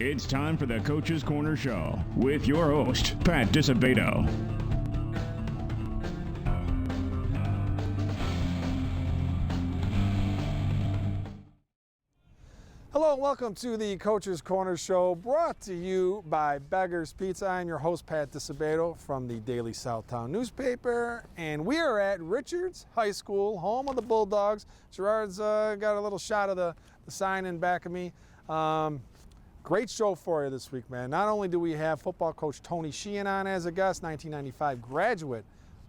It's time for the Coach's Corner Show with your host, Pat Disabato. Hello and welcome to the Coach's Corner Show, brought to you by Beggar's Pizza. I'm your host, Pat Disabato, from the Daily Southtown newspaper, and we are at Richards High School, home of the Bulldogs. Gerard's got a little shot of the sign in back of me. Great show for you this week, man. Not only do we have football coach Tony Sheehan on as a guest, 1995 graduate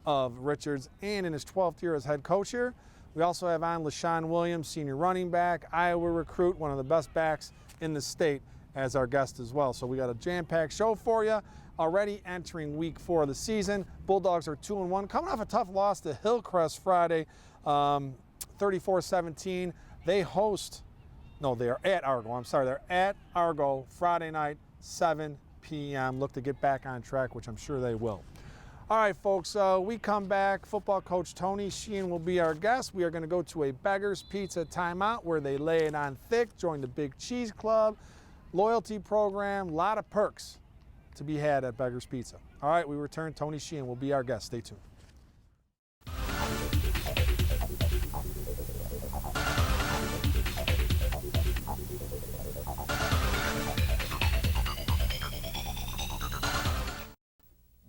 of Richards, and in his 12th year as head coach here, we also have on Lashon Williams, senior running back, Iowa recruit, one of the best backs in the state, as our guest as well. So we got a jam-packed show for you. Already entering week 4 of the season. Bulldogs are 2-1, coming off a tough loss to Hillcrest Friday, 34-17. They are at Argo. I'm sorry, they're at Argo Friday night, 7 p.m. Look to get back on track, which I'm sure they will. All right, folks, we come back. Football coach Tony Sheehan will be our guest. We are going to go to a Beggar's Pizza timeout where they lay it on thick. Join the Big Cheese Club, loyalty program, a lot of perks to be had at Beggar's Pizza. All right, we return. Tony Sheehan will be our guest. Stay tuned.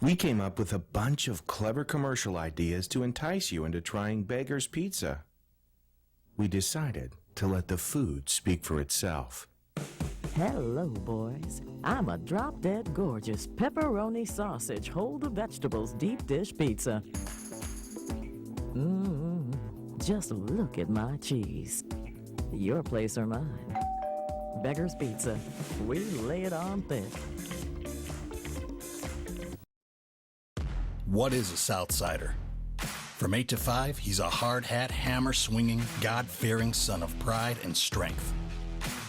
We came up with a bunch of clever commercial ideas to entice you into trying Beggar's Pizza. We decided to let the food speak for itself. Hello, boys. I'm a drop-dead gorgeous pepperoni sausage, hold the vegetables deep dish pizza. Just look at my cheese. Your place or mine. Beggar's Pizza. We lay it on thick. What is a Southsider? From 8 to 5, he's a hard-hat, hammer-swinging, God-fearing son of pride and strength.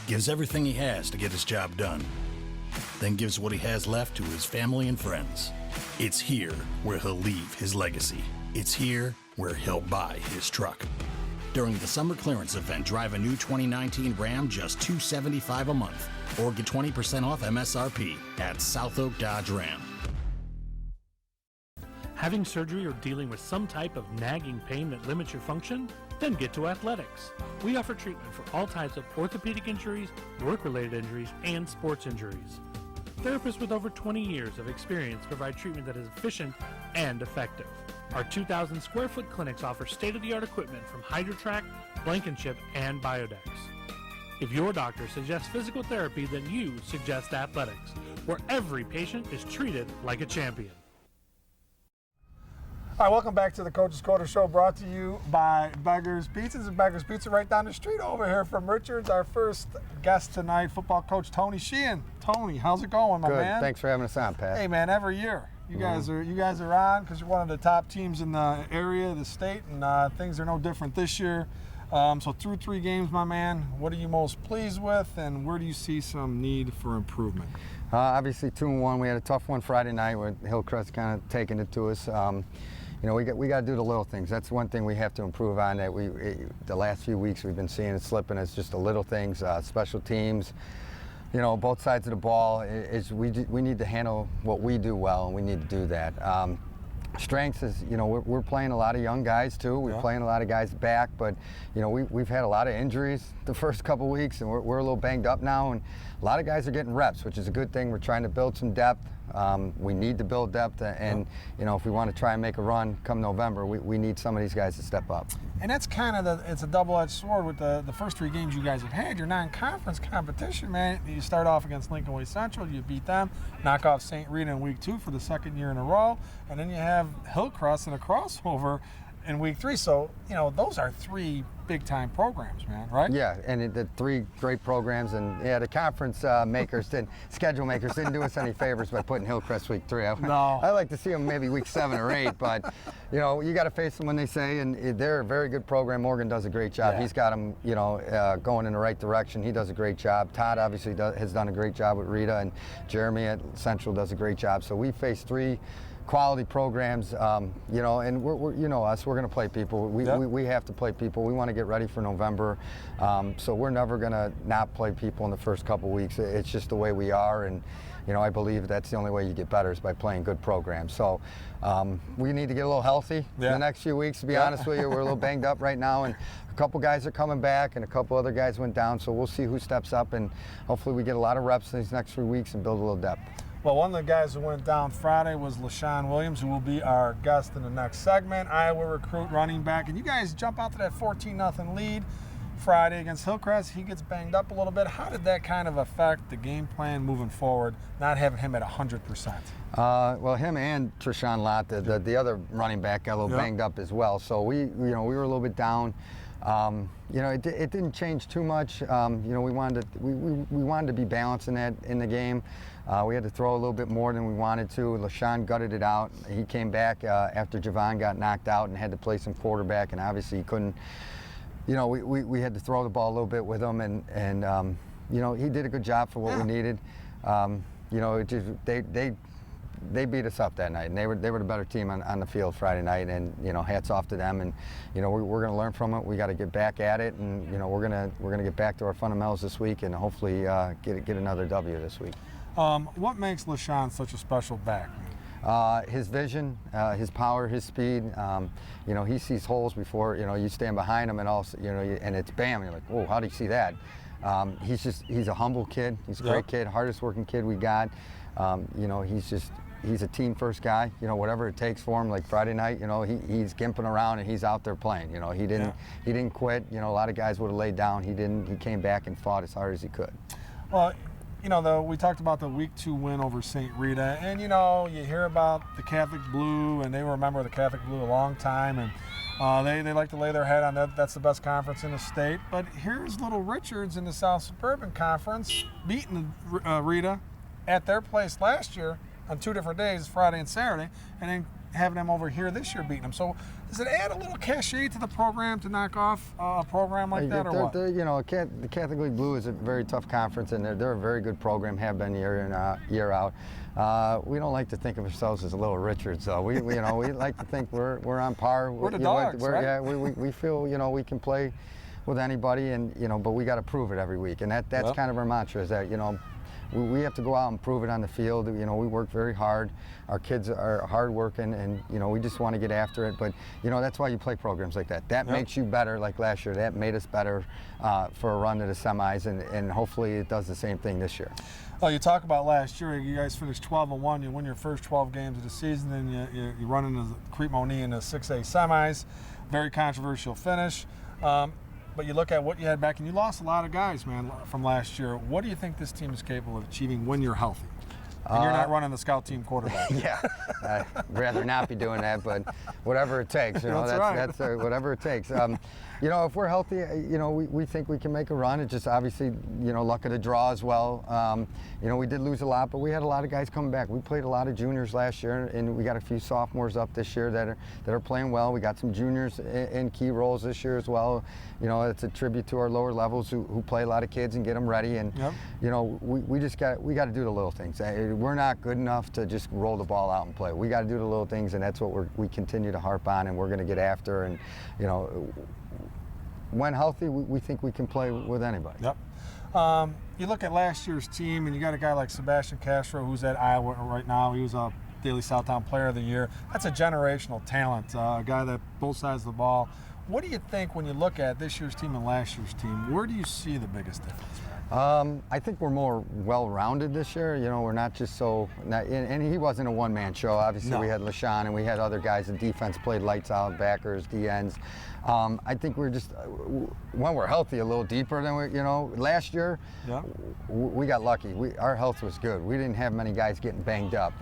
Gives everything he has to get his job done. Then gives what he has left to his family and friends. It's here where he'll leave his legacy. It's here where he'll buy his truck. During the summer clearance event, drive a new 2019 Ram just $275 a month, or get 20% off MSRP at South Oak Dodge Ram. Having surgery or dealing with some type of nagging pain that limits your function? Then get to Athletics. We offer treatment for all types of orthopedic injuries, work-related injuries, and sports injuries. Therapists with over 20 years of experience provide treatment that is efficient and effective. Our 2,000 square foot clinics offer state-of-the-art equipment from HydroTrack, Blankenship, and Biodex. If your doctor suggests physical therapy, then you suggest Athletics, where every patient is treated like a champion. All right, welcome back to the Coach's Corner Show, brought to you by Beggar's Pizza. This is Beggar's Pizza right down the street over here from Richards. Our first guest tonight, football coach Tony Sheehan. Tony, how's it going, my man? Good. Thanks for having us on, Pat. Hey, man, every year you guys are on because you're one of the top teams in the area, the state, and things are no different this year. So through 3 games, my man, what are you most pleased with, and where do you see some need for improvement? Obviously 2-1. We had a tough one Friday night with Hillcrest kind of taking it to us. You know, we got to do the little things. That's one thing we have to improve on. That the last few weeks we've been seeing it slipping. It's just the little things, special teams. You know, both sides of the ball. We need to handle what we do well, and we need to do that. Strengths is, you know, we're playing a lot of young guys too. We're playing a lot of guys back, but you know, we've had a lot of injuries the first couple weeks, and we're a little banged up now. And a lot of guys are getting reps, which is a good thing. We're trying to build some depth. We need to build depth, and you know, if we want to try and make a run come November, we need some of these guys to step up. And that's kind of it's a double-edged sword with the first 3 games you guys have had. Your non-conference competition, man. You start off against Lincoln Way Central, you beat them, knock off St. Rita in week 2 for the 2nd year in a row, and then you have Hillcrest in a crossover in week 3. So, you know, those are 3 big-time programs, man, right? Yeah, and the 3 great programs, and yeah, the conference schedule makers didn't do us any favors by putting Hillcrest week 3. I like to see them maybe week 7 or 8, but you know, you got to face them when they say, and they're a very good program. Morgan does a great job. Yeah. He's got them, you know, going in the right direction. He does a great job. Todd obviously has done a great job with Rita, and Jeremy at Central does a great job. So we face 3 quality programs, you know, and we're you know us, we're going to play people. We have to play people. We want to get ready for November, so we're never going to not play people in the first couple weeks. It's just the way we are, and you know, I believe that's the only way you get better is by playing good programs. So we need to get a little healthy in the next few weeks, to be honest with you. We're a little banged up right now, and a couple guys are coming back, and a couple other guys went down, so we'll see who steps up, and hopefully we get a lot of reps in these next 3 weeks and build a little depth. Well, one of the guys who went down Friday was Lashon Williams, who will be our guest in the next segment. Iowa recruit running back. And you guys jump out to that 14-0 lead Friday against Hillcrest. He gets banged up a little bit. How did that kind of affect the game plan moving forward, not having him at 100%? Well, him and Treshawn Lott, the other running back, got a little banged up as well. So we were a little bit down. You know, it didn't change too much. You know, we wanted to be balanced in the game. We had to throw a little bit more than we wanted to. Leshon gutted it out. He came back after Javon got knocked out and had to play some quarterback, and obviously he couldn't. You know, we had to throw the ball a little bit with him, and you know, he did a good job for what we needed. You know, they beat us up that night, and they were the better team on the field Friday night, and you know, hats off to them. And you know, we're going to learn from it. We got to get back at it, and you know, we're gonna get back to our fundamentals this week, and hopefully get another W this week. What makes Leshon such a special back? His vision, his power, his speed. You know, he sees holes before, you know, you stand behind him, and also, you know, and it's bam, you're like, whoa, how do you see that? He's a humble kid. He's a great kid, hardest working kid we got. You know, he's a team first guy. You know, whatever it takes for him. Like Friday night, you know, he's gimping around and he's out there playing. You know, he didn't quit. You know, a lot of guys would have laid down. He didn't. He came back and fought as hard as he could. Well, you know, we talked about the Week 2 win over St. Rita, and you know, you hear about the Catholic Blue, and they remember the Catholic Blue a long time, and they like to lay their head on that. That's the best conference in the state. But here's Little Richards in the South Suburban Conference beating Rita at their place last year on 2 different days, Friday and Saturday, and then having them over here this year beating them. So does it add a little cachet to the program to knock off a program like that, or what? You know, the Catholic League Blue is a very tough conference, and they're a very good program, have been year in year out. We don't like to think of ourselves as a Little Richards, though. We you know, we like to think we're on par. We're the dogs, right? Yeah, we feel, you know, we can play with anybody, and you know, but we got to prove it every week, and that's kind of our mantra, is that, you know, we have to go out and prove it on the field. You know, we work very hard. Our kids are hard working, and you know, we just want to get after it. But you know, that's why you play programs like that. That makes you better. Like last year, that made us better for a run to the semis, and hopefully it does the same thing this year. Oh, you talk about last year. You guys finished 12-1. You win your first 12 games of the season, then you run into Crete-Monee in the 6A semis. Very controversial finish. But you look at what you had back, and you lost a lot of guys, man, from last year. What do you think this team is capable of achieving when you're healthy? And you're not running the scout team quarterback. Yeah, I'd rather not be doing that, but whatever it takes, you know, that's whatever it takes. You know, if we're healthy, you know, we think we can make a run. It's just obviously, you know, luck of the draw as well. You know, we did lose a lot, but we had a lot of guys coming back. We played a lot of juniors last year, and we got a few sophomores up this year that are playing well. We got some juniors in key roles this year as well. You know, it's a tribute to our lower levels who play a lot of kids and get them ready. And you know, we got to do the little things. We're not good enough to just roll the ball out and play. We got to do the little things, and that's what we continue to harp on, and we're going to get after. And you know, when healthy, we think we can play with anybody. You look at last year's team, and you got a guy like Sebastian Castro, who's at Iowa right now. He was a Daily Southtown Player of the Year. That's a generational talent, a guy that both sides of the ball. What do you think when you look at this year's team and last year's team? Where do you see the biggest difference, man? I think we're more well-rounded this year. You know, we're not just and he wasn't a one-man show. Obviously, we had Leshon, and we had other guys. The defense played lights out, backers, DNs. I think we're just, when we're healthy, a little deeper than you know, last year, we got lucky. Our health was good. We didn't have many guys getting banged up.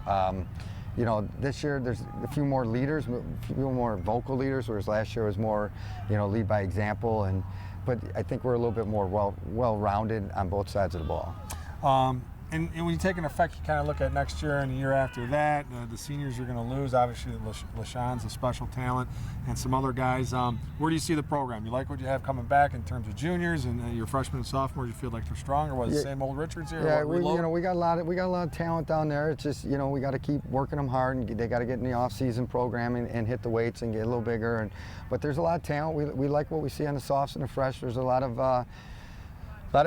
You know, this year there's a few more leaders, a few more vocal leaders, whereas last year was more, you know, lead by example. But I think we're a little bit more well-rounded on both sides of the ball. and when you take an effect, you kind of look at next year and the year after that. The seniors you're going to lose. Obviously, Leshon's a special talent, and some other guys. Where do you see the program? You like what you have coming back in terms of juniors and your freshmen and sophomores? You feel like they're strong, or was it the same old Richards here? Yeah, we got a lot of talent down there. It's just we got to keep working them hard, and they got to get in the off-season program and hit the weights and get a little bigger. But there's a lot of talent. We like what we see on the softs and the fresh. There's a lot of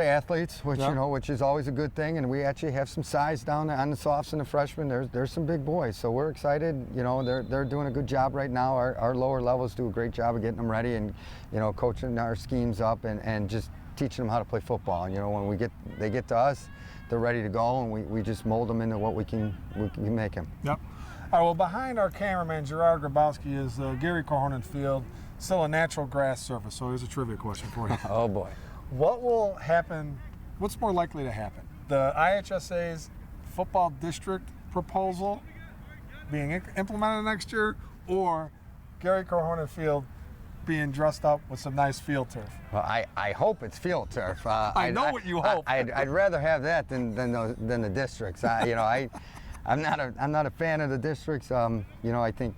athletes, which which is always a good thing, and we actually have some size down there on the softs and the freshmen. There's some big boys, so we're excited. They're doing a good job right now. Our lower levels do a great job of getting them ready and coaching our schemes up and just teaching them how to play football. When they get to us, they're ready to go, and we just mold them into what we can make them. Yep. All right, well, behind our cameraman, Gerard Grabowski, is Gary Cohonen Field, still a natural grass surface. So here's a trivia question for you. Oh, boy. What will happen, what's more likely to happen? The IHSA's football district proposal being implemented next year, or Gary Cohonen Field being dressed up with some nice field turf? Well, I hope it's field turf. I know what you hope. I'd rather have that than the districts. I'm not a fan of the districts. I think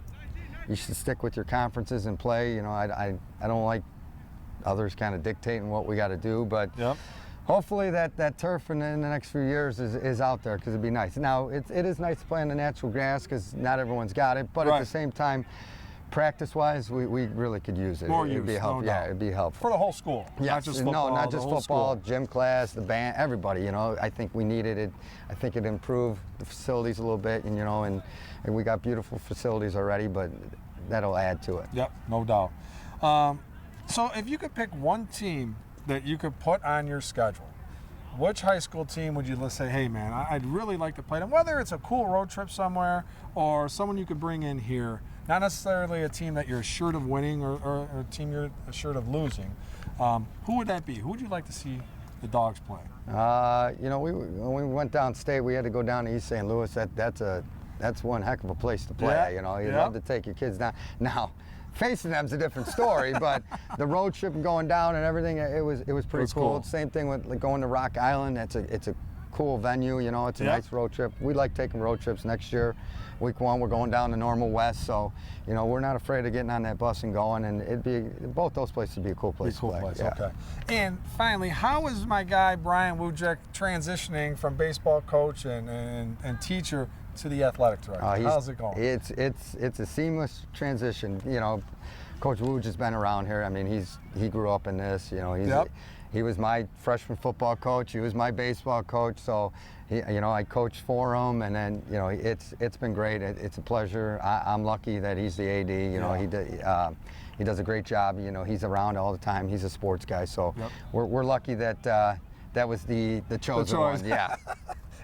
you should stick with your conferences and play. I don't like others kind of dictating what we got to do, but hopefully that turf in the next few years is out there, because it'd be nice. Now it is nice to play on the natural grass because not everyone's got it, but at the same time, practice-wise, we really could use it. It'd be helpful. Yeah, it'd be helpful for the whole school. Yes. Not just football. No, not just football. School. Gym class, the band, everybody. I think we needed it. I think it improved the facilities a little bit, and we got beautiful facilities already, but that'll add to it. Yep, no doubt. So if you could pick one team that you could put on your schedule, which high school team would you say, hey man, I'd really like to play them? Whether it's a cool road trip somewhere or someone you could bring in here, not necessarily a team that you're assured of winning or a team you're assured of losing. Who would that be? Who would you like to see the Dogs play? When we went downstate, we had to go down to East St. Louis. That's one heck of a place to play. You'd love to take your kids down. Now, facing them's a different story, but the road trip and going down and everything, it was pretty cool. Same thing with going to Rock Island. It's a cool venue. It's a nice road trip. We like taking road trips. Next year, week 1, we're going down to Normal West, so we're not afraid of getting on that bus and going. And both those places would be a cool place to play. Yeah. Okay. And finally, how is my guy Brian Wujek transitioning from baseball coach and teacher to the athletic director? How's it going? It's a seamless transition. Coach Wooge has been around here. I mean, he grew up in this. He was my freshman football coach. He was my baseball coach. So, I coached for him, and then it's been great. It's a pleasure. I'm lucky that he's the AD. He does a great job. He's around all the time. He's a sports guy. So we're lucky that that was the chosen one. Yeah.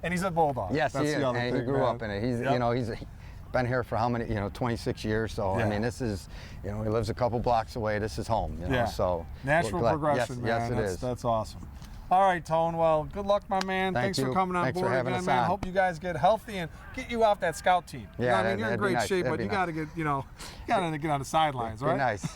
And he's a Bulldog. Yes, That's he is. And he grew up in it. He's he's been here for how many? 26 years. So I mean, this is he lives a couple blocks away. This is home. So natural progression, man. Yes, it is. That's awesome. All right, Tone. Well, good luck, my man. Thanks for coming on board again, man. Hope you guys get healthy and get you off that scout team. Yeah, you're in great shape, but you got to get get on the sidelines, right? Be nice.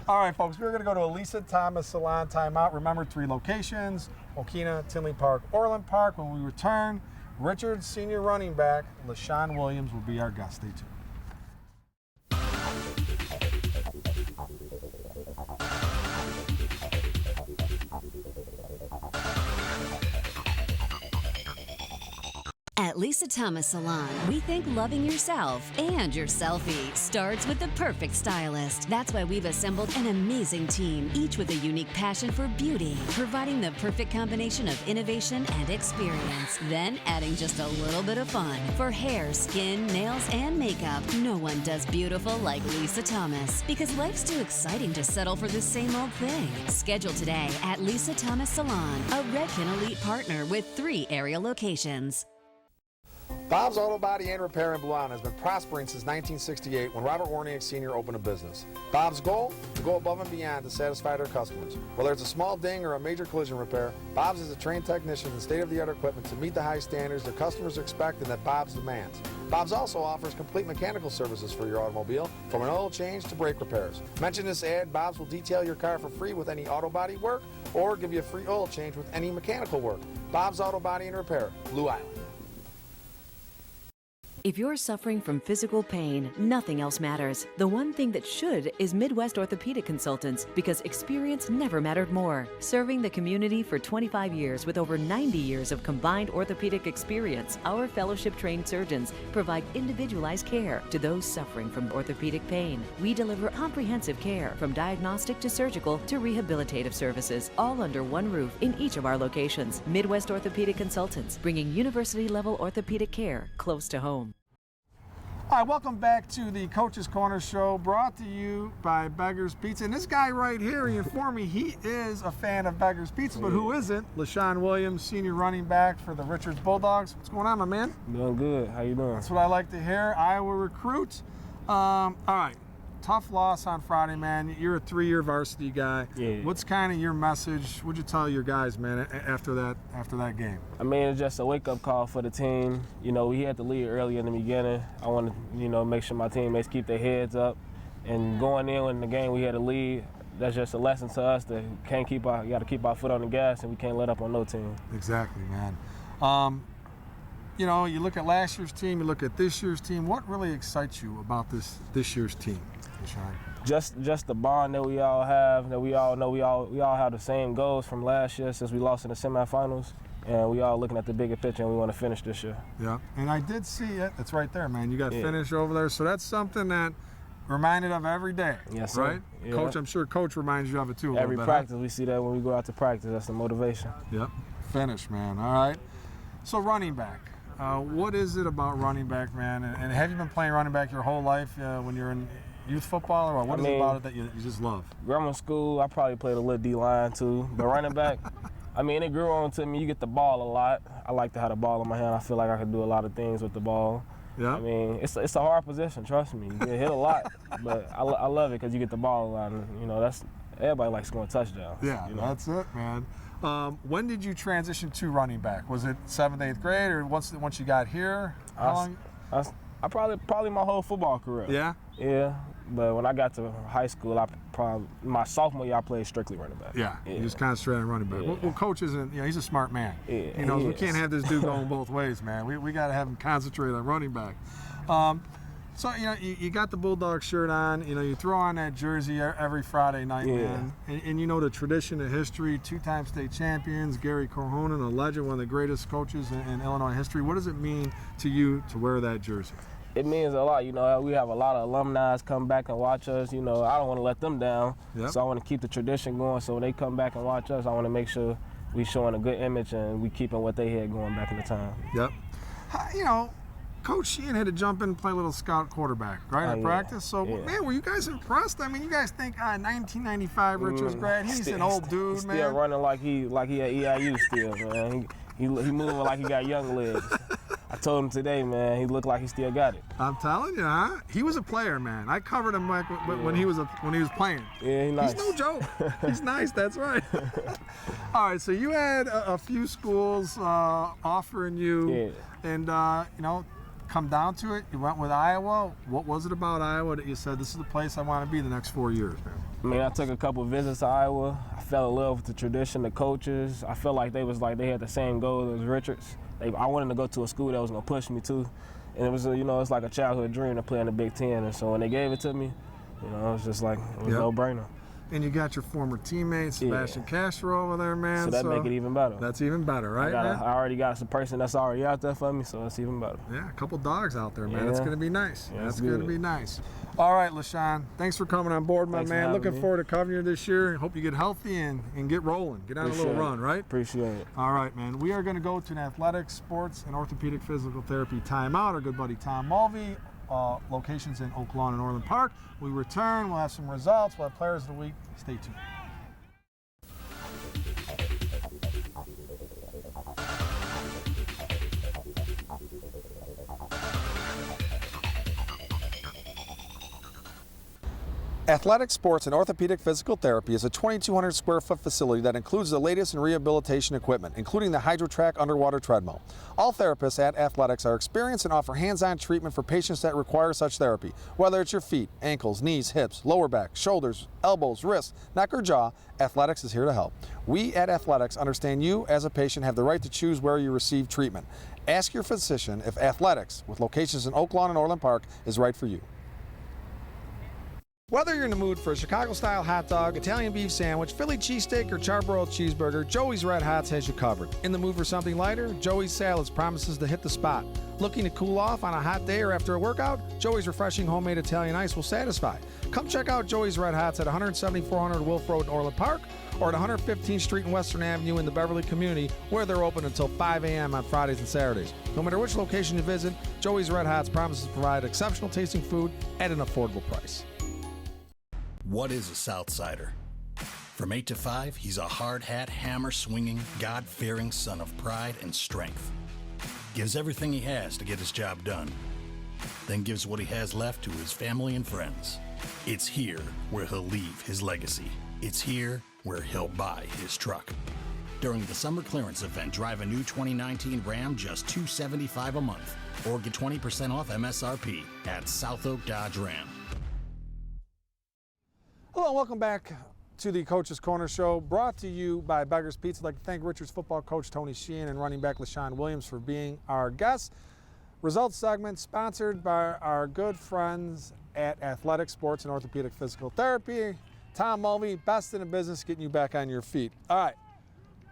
All right, folks, we're going to go to Elisa Thomas Salon timeout. Remember, 3 locations: Okina, Tinley Park, Orland Park. When we return, Richards senior running back Lashon Williams will be our guest. Stay tuned. At Lisa Thomas Salon, we think loving yourself and your selfie starts with the perfect stylist. That's why we've assembled an amazing team, each with a unique passion for beauty, providing the perfect combination of innovation and experience. Then adding just a little bit of fun. For hair, skin, nails, and makeup, no one does beautiful like Lisa Thomas, because life's too exciting to settle for the same old thing. Schedule today at Lisa Thomas Salon, a Redken Elite partner with 3 area locations. Bob's Auto Body and Repair in Blue Island has been prospering since 1968 when Robert Warniak Sr. opened a business. Bob's goal? To go above and beyond to satisfy their customers. Whether it's a small ding or a major collision repair, Bob's is a trained technician and state-of-the-art equipment to meet the high standards their customers expect and that Bob's demands. Bob's also offers complete mechanical services for your automobile, from an oil change to brake repairs. Mention this ad, Bob's will detail your car for free with any auto body work or give you a free oil change with any mechanical work. Bob's Auto Body and Repair, Blue Island. If you're suffering from physical pain, nothing else matters. The one thing that should is Midwest Orthopedic Consultants, because experience never mattered more. Serving the community for 25 years with over 90 years of combined orthopedic experience, our fellowship-trained surgeons provide individualized care to those suffering from orthopedic pain. We deliver comprehensive care, from diagnostic to surgical to rehabilitative services, all under one roof in each of our locations. Midwest Orthopedic Consultants, bringing university-level orthopedic care close to home. All right, welcome back to the Coach's Corner Show, brought to you by Beggar's Pizza. And this guy right here, he informed me he is a fan of Beggar's Pizza, but who isn't? Lashon Williams, senior running back for the Richards Bulldogs. What's going on, my man? Doing good. How you doing? That's what I like to hear. Iowa recruit. All right, tough loss on Friday, man. You're a 3-year varsity guy. Yeah. What's kind of your message? What'd you tell your guys, man, after that game? I mean, it's just a wake-up call for the team. You know, we had to lead early in the beginning. I want to, make sure my teammates keep their heads up. And going in the game, we had a lead. That's just a lesson to us that you got to keep our foot on the gas, and we can't let up on no team. Exactly, man. You look at last year's team, you look at this year's team. What really excites you about this year's team, Leshon? Just the bond that we all have, that we all know we all have the same goals from last year since we lost in the semifinals, and we all looking at the bigger picture, and we want to finish this year. Yeah, and I did see it. It's right there, man. You got finish over there, so that's something that reminded of every day. Yes, sir. Right? Yeah. Coach, I'm sure Coach reminds you of it too. Every practice, we see that when we go out to practice. That's the motivation. Yep. Finish, man. All right. So running back. What is it about running back, man? And have you been playing running back your whole life when you're in youth football, or what is it about it that you just love? Grammar school, I probably played a little D-line too, but running back, I mean, it grew on to me. You get the ball a lot. I like to have the ball in my hand. I feel like I can do a lot of things with the ball. Yeah. I mean, it's a hard position, trust me. You get hit a lot, but I love it because you get the ball a lot. And, that's everybody likes scoring touchdowns. Yeah, that's it, man. When did you transition to running back? Was it 7th, 8th grade, or once you got here? How long? I probably my whole football career. Yeah? Yeah, but when I got to high school, my sophomore year, I played strictly running back. Yeah, you just concentrated on running back. Yeah. Well, Coach isn't, he's a smart man. Yeah, he knows we can't have this dude going both ways, man. We got to have him concentrate on running back. So, you got the Bulldog shirt on, you throw on that jersey every Friday night, man. And the tradition, the history, 2-time state champions, Gary Corhonen, a legend, one of the greatest coaches in Illinois history. What does it mean to you to wear that jersey? It means a lot. We have a lot of alumni come back and watch us. I don't want to let them down. Yep. So I want to keep the tradition going. So when they come back and watch us, I want to make sure we showing a good image and we keeping what they had going back in the time. Yep. Coach Sheehan had to jump in and play a little scout quarterback, right, at practice. So, man, were you guys impressed? I mean, you guys think 1995 Richards grad, he's an old dude, still man. Still running like he at EIU still, man. He moving like he got young legs. I told him today, man, he looked like he still got it. I'm telling you, huh? He was a player, man. I covered him when he was playing. Yeah, he's nice. He's no joke. He's nice. That's right. All right, so you had a few schools offering you, and come down to it, you went with Iowa. What was it about Iowa that you said, this is the place I want to be the next 4 years, man? I mean, I took a couple of visits to Iowa. I fell in love with the tradition, the coaches. I felt like they had the same goal as Richards. I wanted to go to a school that was going to push me too. And it was, it's like a childhood dream to play in the Big Ten. And so when they gave it to me, it was just like, it was a no-brainer. And you got your former teammate, Sebastian Castro, over there, man. So that make it even better. That's even better, right, man? I already got a person that's already out there for me, so that's even better. Yeah, a couple dogs out there, man. That's going to be nice. Yeah, that's going to be nice. All right, Leshon, thanks for coming on board, my man. Looking forward to covering you this year. Hope you get healthy and get rolling. Get on a little run, right? Appreciate it. All right, man. We are going to go to an athletics, sports, and orthopedic physical therapy timeout. Our good buddy Tom Mulvey. Locations in Oak Lawn and Orland Park. We return, we'll have some results, we'll have players of the week. Stay tuned. Athletic Sports and Orthopedic Physical Therapy is a 2,200 square foot facility that includes the latest in rehabilitation equipment, including the HydroTrack underwater treadmill. All therapists at Athletics are experienced and offer hands-on treatment for patients that require such therapy. Whether it's your feet, ankles, knees, hips, lower back, shoulders, elbows, wrists, neck, or jaw, Athletics is here to help. We at Athletics understand you as a patient have the right to choose where you receive treatment. Ask your physician if Athletics, with locations in Oak Lawn and Orland Park, is right for you. Whether you're in the mood for a Chicago-style hot dog, Italian beef sandwich, Philly cheesesteak, or charbroiled cheeseburger, Joey's Red Hots has you covered. In the mood for something lighter, Joey's Salads promises to hit the spot. Looking to cool off on a hot day or after a workout? Joey's refreshing homemade Italian ice will satisfy. Come check out Joey's Red Hots at 17400 Wolf Road in Orland Park or at 115th Street and Western Avenue in the Beverly community, where they're open until 5 a.m. on Fridays and Saturdays. No matter which location you visit, Joey's Red Hots promises to provide exceptional tasting food at an affordable price. What is a Southsider? From 8 to 5, he's a hard-hat, hammer-swinging, God-fearing son of pride and strength. Gives everything he has to get his job done. Then gives what he has left to his family and friends. It's here where he'll leave his legacy. It's here where he'll buy his truck. During the summer clearance event, drive a new 2019 Ram just $275 a month, or get 20% off MSRP at South Oak Dodge Ram. Hello and welcome back to the Coach's Corner Show, brought to you by Beggar's Pizza. I'd like to thank Richards football coach Tony Sheehan and running back Lashon Williams for being our guests. Results segment sponsored by our good friends at Athletic Sports and Orthopedic Physical Therapy. Tom Mulvey, best in the business, getting you back on your feet. All right,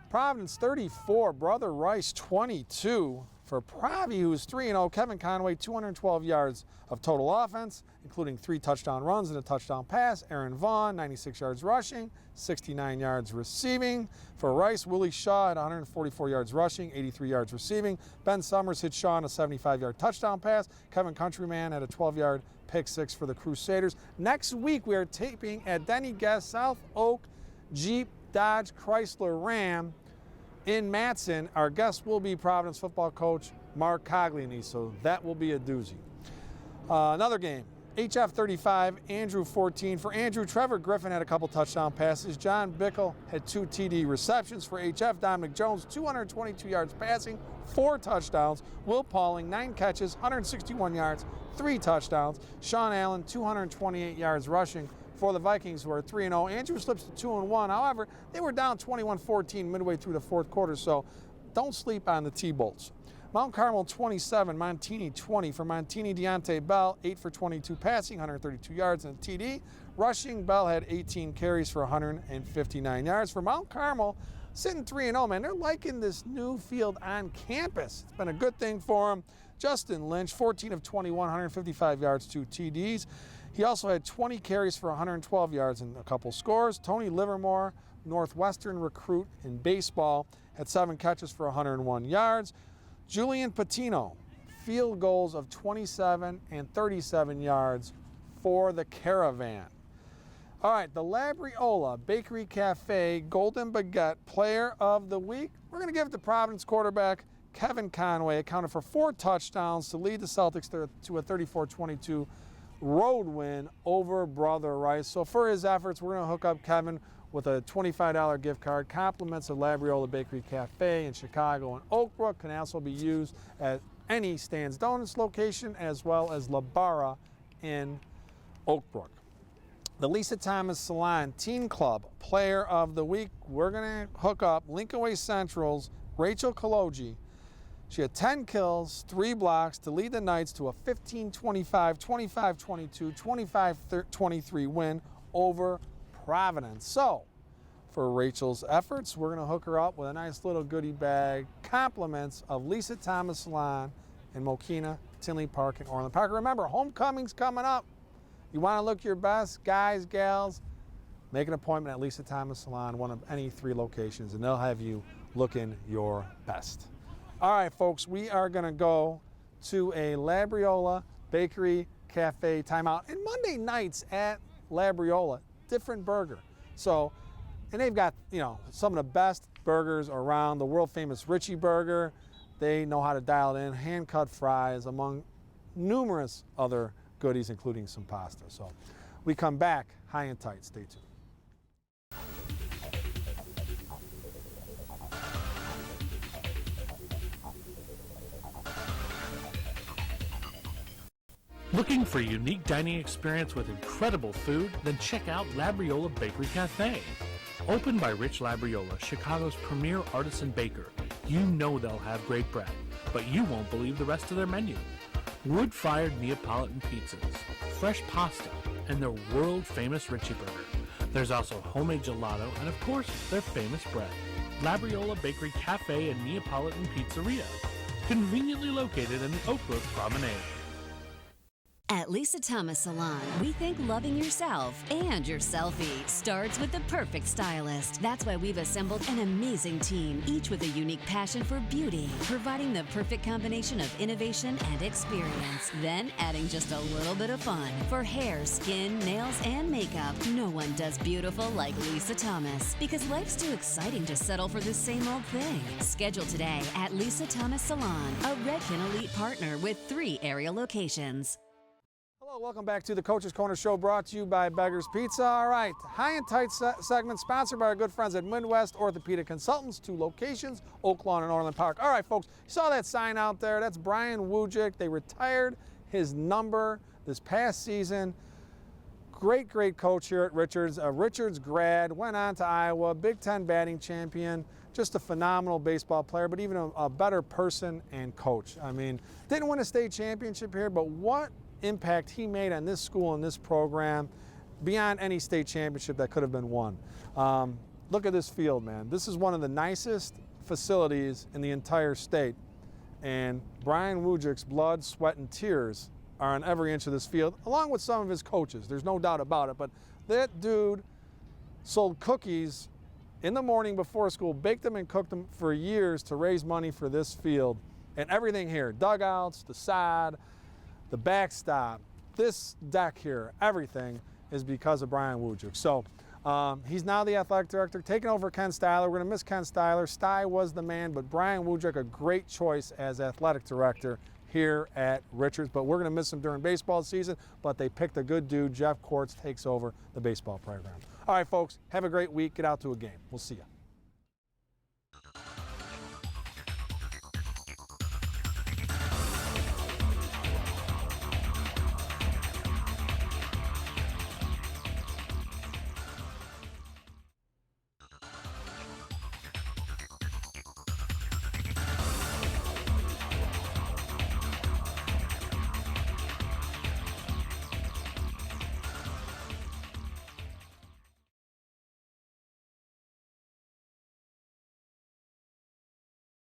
Providence 34, Brother Rice 22. For Provi, who's 3-0, Kevin Conway, 212 yards of total offense, including 3 touchdown runs and a touchdown pass. Aaron Vaughn, 96 yards rushing, 69 yards receiving. For Rice, Willie Shaw at 144 yards rushing, 83 yards receiving. Ben Summers hit Shaw on a 75-yard touchdown pass. Kevin Countryman had a 12-yard pick six for the Crusaders. Next week, we are taping at Denny Guest South Oak Jeep Dodge Chrysler Ram in Matson. Our guest will be Providence football coach Mark Cogliani, so that will be a doozy. Another game, HF 35, Andrew 14. For Andrew, Trevor Griffin had a couple touchdown passes. John Bickle had 2 TD receptions. For HF, Dominic Jones, 222 yards passing, 4 touchdowns. Will Pauling, 9 catches, 161 yards, 3 touchdowns. Sean Allen, 228 yards rushing. For the Vikings, who are 3-0. Andrew slips to 2-1. However, they were down 21-14 midway through the fourth quarter, so don't sleep on the T-Bolts. Mount Carmel 27, Montini 20. For Montini, Deontay Bell, 8 for 22 passing, 132 yards and a TD. Rushing, Bell had 18 carries for 159 yards. For Mount Carmel, sitting 3-0, man, they're liking this new field on campus. It's been a good thing for them. Justin Lynch, 14 of 21, 155 yards, 2 TDs. He also had 20 carries for 112 yards and a couple scores. Tony Livermore, Northwestern recruit in baseball, had 7 catches for 101 yards. Julian Patino, field goals of 27 and 37 yards for the Caravan. All right, the Labriola Bakery Cafe Golden Baguette Player of the Week. We're going to give it to Providence quarterback Kevin Conway, accounted for 4 touchdowns to lead the Celtics to a 34-22 road win over Brother Rice. So for his efforts, we're going to hook up Kevin with a $25 gift card. Compliments of Labriola Bakery Cafe in Chicago and Oak Brook. Can also be used at any Stan's Donuts location, as well as La Barra in Oak Brook. The Lisa Thomas Salon Teen Club Player of the Week. We're going to hook up Lincoln Way Central's Rachel Kaloji. She had 10 kills, 3 blocks to lead the Knights to a 15-25, 25-22, 25-23 win over Providence. So, for Rachel's efforts, we're going to hook her up with a nice little goodie bag. Compliments of Lisa Thomas Salon in Mokina, Tinley Park, and Orland Park. Remember, homecoming's coming up. You want to look your best, guys, gals, make an appointment at Lisa Thomas Salon, one of any 3 locations, and they'll have you looking your best. All right, folks, we are going to go to a Labriola Bakery Cafe timeout. And Monday nights at Labriola, different burger. So, and they've got, you know, some of the best burgers around, the world famous Richie Burger. They know how to dial it in, hand-cut fries, among numerous other goodies, including some pasta. So We come back high and tight. Stay tuned. Looking for a unique dining experience with incredible food? Then check out Labriola Bakery Cafe. Opened by Rich Labriola, Chicago's premier artisan baker, you know they'll have great bread, but you won't believe the rest of their menu. Wood-fired Neapolitan pizzas, fresh pasta, and their world-famous Richie Burger. There's also homemade gelato and, of course, their famous bread. Labriola Bakery Cafe and Neapolitan Pizzeria, conveniently located in the Oak Brook Promenade. At Lisa Thomas Salon, we think loving yourself and your selfie starts with the perfect stylist. That's why we've assembled an amazing team, each with a unique passion for beauty, providing the perfect combination of innovation and experience, then adding just a little bit of fun. For hair, skin, nails, and makeup, no one does beautiful like Lisa Thomas, because life's too exciting to settle for the same old thing. Schedule today at Lisa Thomas Salon, a Redken Elite partner with 3 area locations. Hello, welcome back to the Coach's Corner Show, brought to you by Beggar's Pizza. All right, high and tight segment sponsored by our good friends at Midwest Orthopedic Consultants, 2 locations, Oak Lawn and Orland Park. All right, folks, you saw that sign out there. That's Brian Wujcik. They retired his number this past season. Great, great coach here at Richards. A Richards grad, went on to Iowa, Big Ten batting champion. Just a phenomenal baseball player, but even a better person and coach. I mean, didn't win a state championship here, but what impact he made on this school and this program beyond any state championship that could have been won. Look at this field, man. This is one of the nicest facilities in the entire state. And Brian Wujcik's blood, sweat, and tears are on every inch of this field, along with some of his coaches. There's no doubt about it. But that dude sold cookies in the morning before school, baked them and cooked them for years to raise money for this field. And everything here, dugouts, the sod, the backstop, this deck here, everything is because of Brian Wujcik. So he's now the athletic director, taking over Ken Styler. We're going to miss Ken Styler. Sty was the man, but Brian Wujcik, a great choice as athletic director here at Richards. But we're going to miss him during baseball season, but they picked a good dude. Jeff Quartz takes over the baseball program. All right, folks, have a great week. Get out to a game. We'll see you.